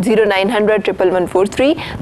0900-11143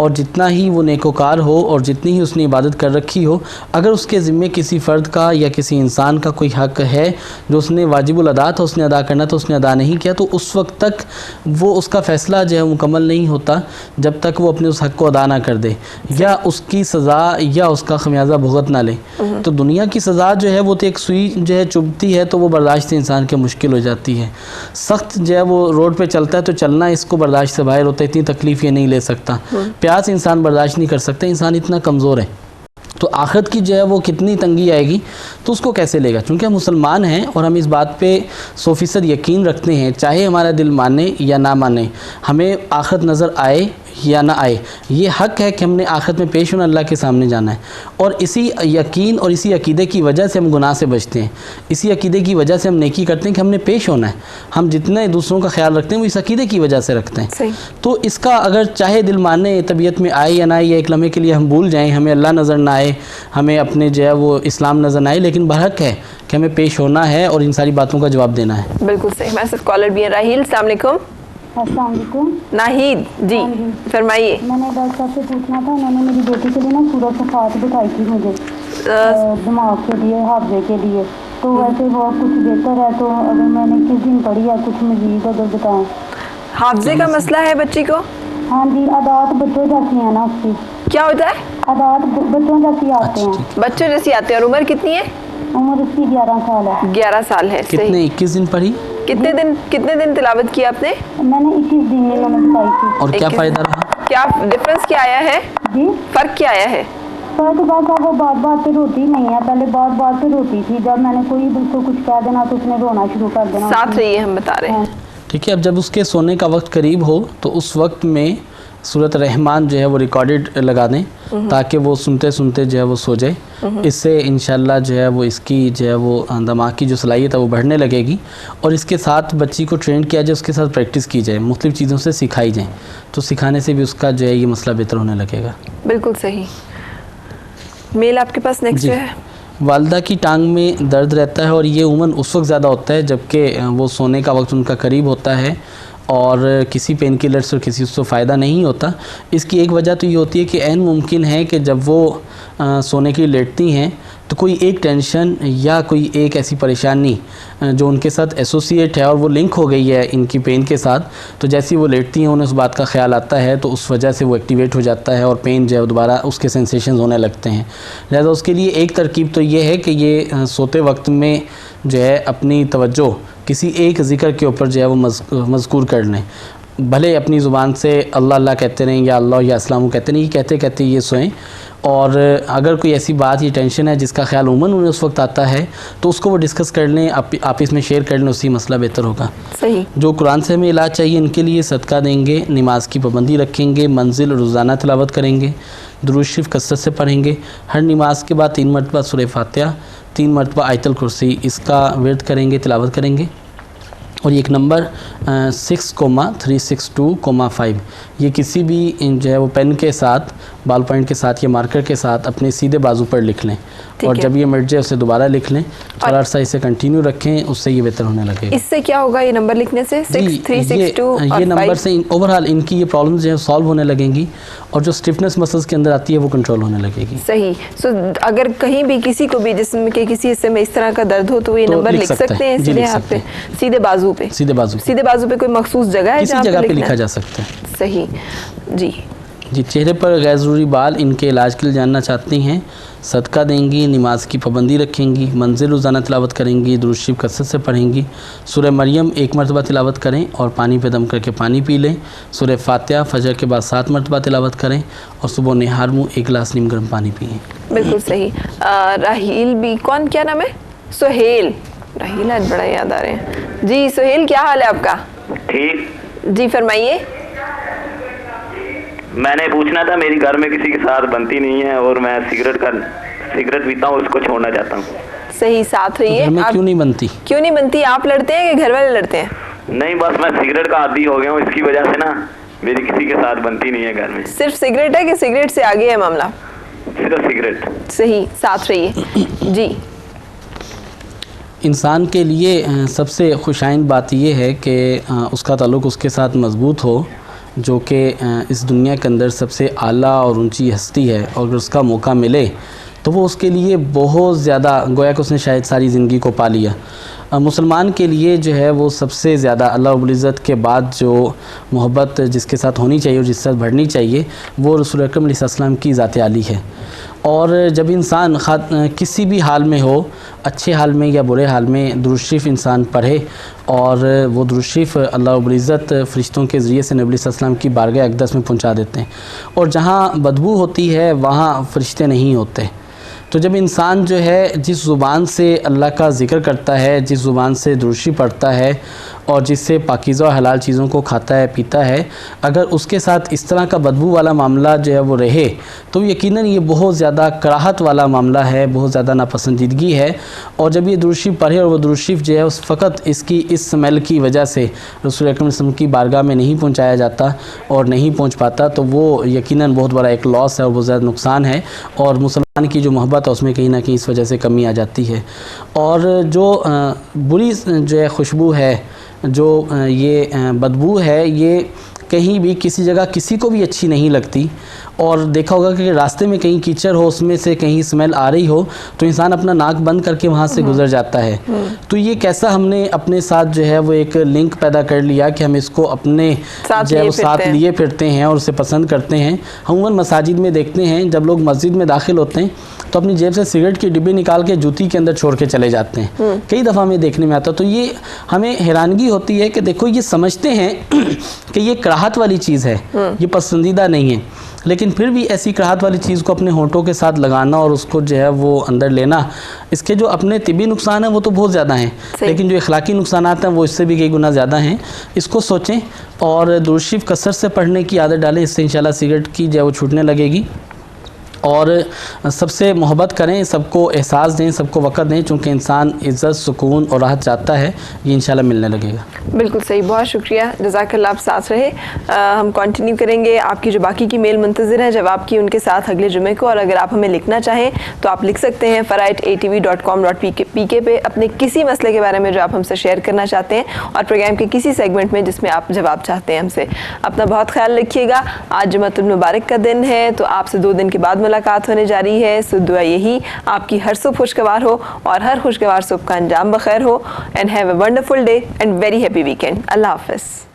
اور جتنا ہی وہ نیکوکار ہو اور جتنی ہی اس نے عبادت کر رکھی ہو، اگر اس کے ذمے کسی فرد کا یا کسی انسان کا کوئی حق ہے جو اس نے واجب الادا تھا، اس نے ادا کرنا تھا، اس نے ادا نہیں کیا، تو اس وقت تک وہ اس کا فیصلہ جو ہے مکمل نہیں ہوتا جب تک وہ اپنے اس حق کو ادا نہ کر دے یا اس کی سزا یا اس کا خمیازہ بھگت نہ لے۔ تو دنیا کی سزا جو ہے وہ تو ایک سوئی جو ہے چبھتی ہے تو وہ برداشت انسان کے مشکل ہو جاتی ہے، سخت جو ہے وہ روڈ پہ چلتا ہے تو چلنا اس کو برداشت سے باہر ہوتا ہے، اتنی تکلیف یہ نہیں لے سکتا، پیاس انسان برداشت نہیں کر سکتا، انسان اتنا کمزور ہے، تو آخرت کی جو ہے وہ کتنی تنگی آئے گی تو اس کو کیسے لے گا؟ چونکہ ہم مسلمان ہیں اور ہم اس بات پہ 100% یقین رکھتے ہیں، چاہے ہمارا دل مانے یا نہ مانے، ہمیں آخرت نظر آئے یا نہ آئے، یہ حق ہے کہ ہم نے آخرت میں پیش ہونا اللہ کے سامنے جانا ہے، اور اسی یقین اور اسی عقیدے کی وجہ سے ہم گناہ سے بچتے ہیں، اسی عقیدے کی وجہ سے ہم نیکی کرتے ہیں کہ ہم نے پیش ہونا ہے، ہم جتنے دوسروں کا خیال رکھتے ہیں وہ اس عقیدے کی وجہ سے رکھتے ہیں۔ تو اس کا اگر چاہے دل ماننے، طبیعت میں آئے یا نہ آئے، یا ایک لمحے کے لیے ہم بھول جائیں، ہمیں اللہ نظر نہ آئے، ہمیں اپنے جو ہے وہ اسلام نظر نہ آئے، لیکن برحق ہے کہ ہمیں پیش ہونا ہے اور ان ساری باتوں کا جواب دینا ہے۔ بالکل صحیح۔ ہمارے ساتھ کالر بھی ہے راہیل، السلام علیکم۔ السلام علیکم۔ ناہید جی فرمائیے۔ میں نے ڈاکٹر صاحب سے پوچھنا تھا، انہوں نے میری بیٹی کے لیے نا سورۃ صفات بتائی تھی مجھے، دماغ کے لیے، حافظے کے لیے، تو ویسے وہ کچھ بہتر ہے تو اگر میں نے کس دن پڑھی ہے کچھ مزید اگر بتائیں۔ حافظے کا مسئلہ ہے بچی کو؟ ہاں جی، عادات بچوں جیسی ہیں نا اس کی۔ کیا ہوتا ہے؟ عادات بچوں جیسی آتے ہیں۔ بچوں جیسی آتے ہیں، اور عمر کتنی ہے؟ عمر اس کی 11 سال ہے۔ 11 سال ہے۔ کتنے 21 دن پڑھی؟ کتنے دن تلاوت کی آپ نے؟ میں نے 21 دن انہوں نے بتائی تھی۔ اور کیا فائدہ رہا؟ کیا ڈفرنس کیا آیا ہے؟ جی فرق کیا آیا ہے؟ فرق بات وہ بات پہ روتی نہیں ہے، پہلے بات پہ روتی تھی، جب میں نے کوئی اس کو کچھ کہہ دینا تو اس نے رونا شروع کر دینا۔ ساتھ رہیے، ہم بتا رہے ہیں۔ ٹھیک ہے، اب جب اس کے سونے کا وقت قریب ہو تو اس وقت میں سورۃ رحمان جو ہے وہ ریکارڈڈ لگا دیں تاکہ وہ سنتے سنتے جو ہے وہ سو جائے، اس سے انشاءاللہ جو ہے وہ اس کی جو ہے وہ دماغ کی جو صلاحیت ہے وہ بڑھنے لگے گی، اور اس کے ساتھ بچی کو ٹرین کیا جائے، اس کے ساتھ پریکٹس کی جائے، مختلف چیزوں سے سکھائی جائیں، تو سکھانے سے بھی اس کا جو ہے یہ مسئلہ بہتر ہونے لگے گا۔ بالکل صحیح۔ میل آپ کے پاس نیکسٹ جی، ہے۔ والدہ کی ٹانگ میں درد رہتا ہے اور یہ عموماً اس وقت زیادہ ہوتا ہے جبکہ وہ سونے کا وقت ان کا قریب ہوتا ہے اور کسی پین کلر سے کسی سے فائدہ نہیں ہوتا۔ اس کی ایک وجہ تو یہ ہوتی ہے کہ عین ممکن ہے کہ جب وہ سونے کے لیے لیٹتی ہیں تو کوئی ایک ٹینشن یا کوئی ایک ایسی پریشانی جو ان کے ساتھ ایسوسیٹ ہے اور وہ لنک ہو گئی ہے ان کی پین کے ساتھ، تو جیسی وہ لیٹتی ہیں انہیں اس بات کا خیال آتا ہے تو اس وجہ سے وہ ایکٹیویٹ ہو جاتا ہے اور پین جو ہے دوبارہ اس کے سینسیشنز ہونے لگتے ہیں۔ لہذا اس کے لیے ایک ترکیب تو یہ ہے کہ یہ سوتے وقت میں جو ہے اپنی توجہ کسی ایک ذکر کے اوپر جو ہے وہ مذکور کر لیں، بھلے اپنی زبان سے اللہ اللہ کہتے رہیں یا اللہ یا السلام کہتے رہیں، یہ کہتے کہتے یہ سوئیں، اور اگر کوئی ایسی بات یا ٹینشن ہے جس کا خیال عموماً انہیں اس وقت آتا ہے تو اس کو وہ ڈسکس کر لیں، آپس میں شیئر کر لیں، اسی مسئلہ بہتر ہوگا۔ صحیح۔ جو قرآن سے ہمیں علاج چاہیے ان کے لیے صدقہ دیں گے، نماز کی پابندی رکھیں گے، منزل روزانہ تلاوت کریں گے، درود شریف کثرت سے پڑھیں گے، ہر نماز کے بعد 3 مرتبہ سورہ فاتحہ، 3 مرتبہ آیت الکرسی اس کا ورد کریں گے، تلاوت کریں گے، اور یہ ایک نمبر 6,362,5 یہ کسی بھی جو ہے وہ پین کے ساتھ، بال پوائنٹ کے ساتھ یا مارکر کے ساتھ اپنے سیدھے بازو پر لکھ لیں، اور جب یہ مٹ جائے اسے دوبارہ لکھ لیں، تھوڑا عرصہ اسے کنٹینیو رکھیں، اس سے یہ بہتر ہونے لگے گا۔ اس سے کیا ہوگا یہ نمبر لکھنے سے؟ 6,362 یہ نمبر سے اوورآل ان کی یہ پرابلمز جو ہے سالو ہونے لگیں گی، اور جو اسٹفنس مسلز کے اندر آتی ہے وہ کنٹرول ہونے لگے گی۔ صحیح۔ سو اگر کہیں بھی کسی کو بھی جسم کے کسی حصے میں اس طرح کا درد ہو تو یہ نمبر لکھ سکتے ہیں سیدھے ہاتھ پہ، سیدھے بازو پہ، سیدھے بازو پہ کوئی مخصوص جگہ ہے کسی جگہ پہ لکھا جا سکتا ہے۔ صحیح جی۔ جی، چہرے پر غیر ضروری بال، ان کے علاج کے لیے جاننا چاہتی ہیں، صدقہ دیں گی، نماز کی پابندی رکھیں گی، منزل روزانہ تلاوت کریں گی، درود شریف کثرت سے پڑھیں گی، سورہ مریم 1 مرتبہ تلاوت کریں اور پانی پہ دم کر کے پانی پی لیں، سورہ فاتحہ فجر کے بعد 7 مرتبہ تلاوت کریں، اور صبح نہار منہ 1 گلاس نیم گرم پانی پئیں۔ بالکل صحیح۔ راہیل بھی، کیا نام ہے؟ سہیل۔ راہیل آج بڑا یاد آ رہے ہیں جی۔ سہیل کیا حال ہے آپ کا؟ ٹھیک جی فرمائیے۔ میں نے پوچھنا تھا، میری گھر میں کسی کے ساتھ بنتی نہیں ہے اور میں سگریٹ پیتا ہوں، اس کو چھوڑنا چاہتا ہوں۔ صحیح، ساتھ رہیے۔ گھر میں کیوں نہیں بنتی؟ آپ لڑتے ہیں کہ گھر والے لڑتے ہیں؟ نہیں، بس میں سگریٹ کا عادی ہو گیا ہوں، اس کی وجہ سے نا میری کسی کے ساتھ بنتی نہیں ہے گھر میں۔ صرف سگریٹ ہے کہ سگریٹ سے آگے ہے معاملہ؟ صرف سگریٹ۔ صحیح، ساتھ رہیے جی۔ انسان کے لیے سب سے خوشائند بات یہ ہے کہ اس کا تعلق اس کے ساتھ مضبوط ہو، جو کہ اس دنیا کے اندر سب سے اعلیٰ اور اونچی ہستی ہے، اور اگر اس کا موقع ملے تو وہ اس کے لیے بہت زیادہ گویا کہ اس نے شاید ساری زندگی کو پا لیا۔ مسلمان کے لیے جو ہے وہ سب سے زیادہ اللہ رب العزت کے بعد جو محبت جس کے ساتھ ہونی چاہیے اور جس کے ساتھ بڑھنی چاہیے وہ رسول اکرم علیہ السلام کی ذات عالی ہے۔ اور جب انسان کسی بھی حال میں ہو، اچھے حال میں یا برے حال میں، درود شریف انسان پڑھے، اور وہ درود شریف اللہ رب العزت فرشتوں کے ذریعے سے نبی علیہ السلام کی بارگاہ اقدس میں پہنچا دیتے ہیں، اور جہاں بدبو ہوتی ہے وہاں فرشتے نہیں ہوتے۔ تو جب انسان جو ہے جس زبان سے اللہ کا ذکر کرتا ہے، جس زبان سے درود شریف پڑھتا ہے، اور جس سے پاکیزہ و حلال چیزوں کو کھاتا ہے پیتا ہے، اگر اس کے ساتھ اس طرح کا بدبو والا معاملہ جو ہے وہ رہے تو یقیناً یہ بہت زیادہ کراہت والا معاملہ ہے، بہت زیادہ ناپسندیدگی ہے۔ اور جب یہ درود شریف پڑھے اور وہ درود شریف جو ہے اس فقط اس کی اس سمیل کی وجہ سے رسول اکرم صلی اللہ علیہ وسلم کی بارگاہ میں نہیں پہنچایا جاتا اور نہیں پہنچ پاتا، تو وہ یقیناً بہت بڑا ایک لاس ہے اور بہت زیادہ نقصان ہے، اور مسلمان کی جو محبت ہے اس میں کہیں نہ کہیں اس وجہ سے کمی آ جاتی ہے۔ اور جو بری جو ہے خوشبو ہے، جو یہ بدبو ہے، یہ کہیں بھی کسی جگہ کسی کو بھی اچھی نہیں لگتی۔ اور دیکھا ہوگا کہ راستے میں کہیں کیچڑ ہو، اس میں سے کہیں اسمیل آ رہی ہو تو انسان اپنا ناک بند کر کے وہاں سے گزر جاتا ہے۔ تو یہ کیسا ہم نے اپنے ساتھ جو ہے وہ ایک لنک پیدا کر لیا کہ ہم اس کو اپنے جو ہے وہ ساتھ لیے پھرتے ہیں اور اسے پسند کرتے ہیں۔ عموماً مساجد میں دیکھتے ہیں جب لوگ مسجد میں داخل ہوتے ہیں تو اپنی جیب سے سگریٹ کی ڈبی نکال کے جوتی کے اندر چھوڑ کے چلے جاتے ہیں، کئی دفعہ ہمیں دیکھنے میں آتا۔ تو یہ ہمیں حیرانگی ہوتی ہے کہ دیکھو یہ سمجھتے ہیں کہ یہ کراہت والی چیز ہے، یہ پسندیدہ نہیں ہے، لیکن پھر بھی ایسی کراہت والی چیز کو اپنے ہونٹوں کے ساتھ لگانا اور اس کو جو ہے وہ اندر لینا، اس کے جو اپنے طبی نقصان ہیں وہ تو بہت زیادہ ہیں، لیکن جو اخلاقی نقصانات ہیں وہ اس سے بھی کئی گنا زیادہ ہیں۔ اس کو سوچیں اور درود شریف کثرت سے پڑھنے کی عادت ڈالیں، اس سے انشاءاللہ سگریٹ کی جو ہے وہ چھوٹنے لگے گی۔ اور سب سے محبت کریں، سب کو احساس دیں، سب کو وقت دیں، چونکہ انسان عزت، سکون اور راحت چاہتا ہے، یہ انشاءاللہ ملنے لگے گا۔ بالکل صحیح، بہت شکریہ، جزاک اللہ، آپ ساتھ رہے۔ ہم کنٹینیو کریں گے، آپ کی جو باقی کی میل منتظر ہیں جواب کی ان کے ساتھ اگلے جمعے کو، اور اگر آپ ہمیں لکھنا چاہیں تو آپ لکھ سکتے ہیں farite@atv.com.pk پہ اپنے کسی مسئلے کے بارے میں جو آپ ہم سے شیئر کرنا چاہتے ہیں، اور پروگرام کے کسی سیگمنٹ میں جس میں آپ جواب چاہتے ہیں ہم سے۔ اپنا بہت خیال رکھیے گا، آج جمعۃ المبارک کا دن ہے، تو آپ سے 2 دن کے بعد ملاقات ہونے جا رہی ہے، سو دعا یہی آپ کی ہر صبح خوشگوار ہو اور ہر خوشگوار صبح کا انجام بخیر ہو، and have a wonderful day and very happy weekend. اللہ حافظ۔